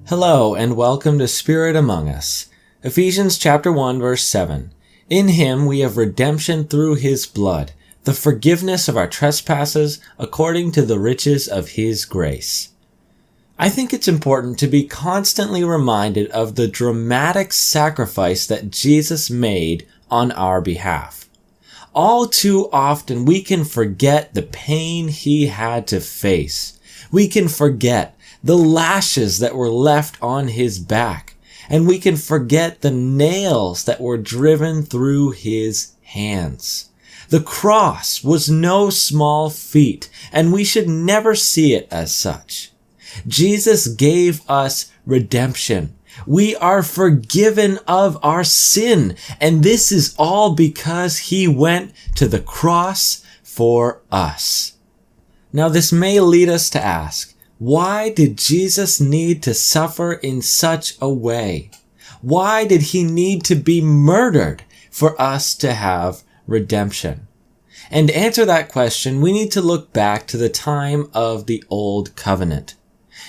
Hello and welcome to Spirit Among Us. Ephesians chapter 1 verse 7. In him we have redemption through his blood, the forgiveness of our trespasses according to the riches of his grace. I think it's important to be constantly reminded of the dramatic sacrifice that Jesus made on our behalf. All too often we can forget the pain he had to face. We can forget the lashes that were left on his back, and we can forget the nails that were driven through his hands. The cross was no small feat, and we should never see it as such. Jesus gave us redemption. We are forgiven of our sin, and this is all because he went to the cross for us. Now, this may lead us to ask, why did Jesus need to suffer in such a way? Why did he need to be murdered for us to have redemption? And to answer that question, we need to look back to the time of the Old Covenant.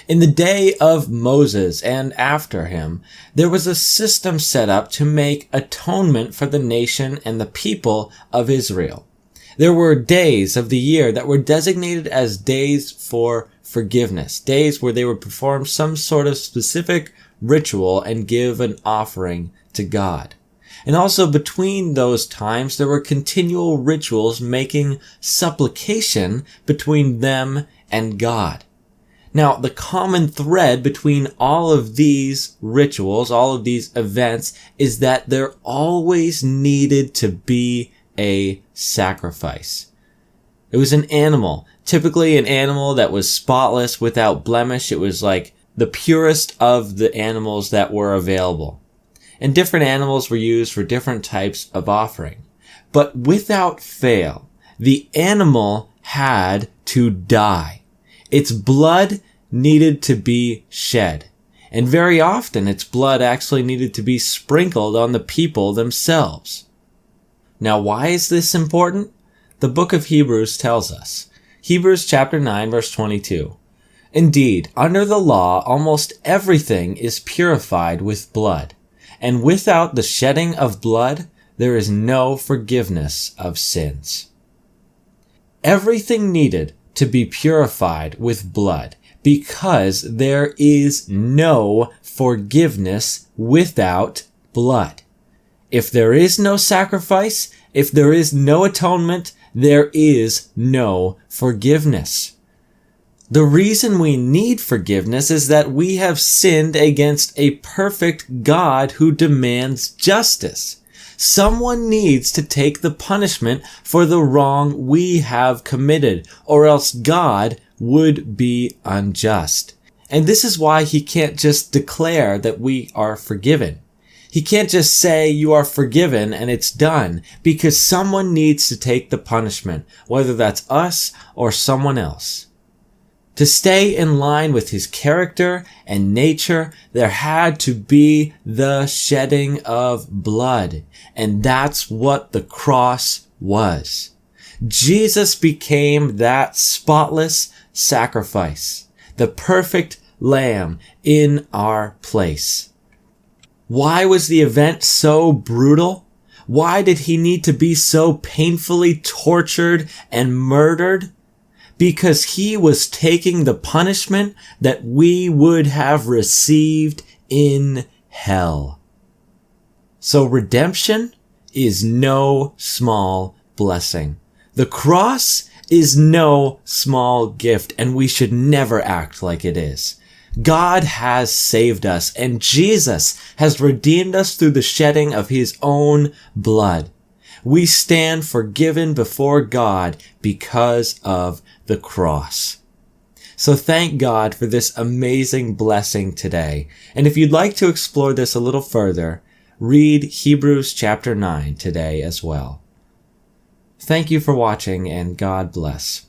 In the day of Moses and after him, there was a system set up to make atonement for the nation and the people of Israel. There were days of the year that were designated as days for forgiveness, days where they would perform some sort of specific ritual and give an offering to God. And also between those times, there were continual rituals making supplication between them and God. Now, the common thread between all of these rituals, all of these events, is that there always needed to be a sacrifice. It was an animal, typically an animal that was spotless, without blemish. It was like the purest of the animals that were available. And different animals were used for different types of offering. But without fail, the animal had to die. Its blood needed to be shed. And very often its blood actually needed to be sprinkled on the people themselves. Now, why is this important? The book of Hebrews tells us. Hebrews chapter 9 verse 22. Indeed, under the law, almost everything is purified with blood, and without the shedding of blood, there is no forgiveness of sins. Everything needed to be purified with blood, because there is no forgiveness without blood. If there is no sacrifice, if there is no atonement, there is no forgiveness. The reason we need forgiveness is that we have sinned against a perfect God who demands justice. Someone needs to take the punishment for the wrong we have committed, or else God would be unjust. And this is why he can't just declare that we are forgiven. He can't just say you are forgiven and it's done, because someone needs to take the punishment, whether that's us or someone else. To stay in line with his character and nature, there had to be the shedding of blood, and that's what the cross was. Jesus became that spotless sacrifice, the perfect lamb in our place. Why was the event so brutal? Why did he need to be so painfully tortured and murdered? Because he was taking the punishment that we would have received in hell. So redemption is no small blessing. The cross is no small gift, and we should never act like it is. God has saved us, and Jesus has redeemed us through the shedding of his own blood. We stand forgiven before God because of the cross. So thank God for this amazing blessing today. And if you'd like to explore this a little further, read Hebrews chapter 9 today as well. Thank you for watching, and God bless.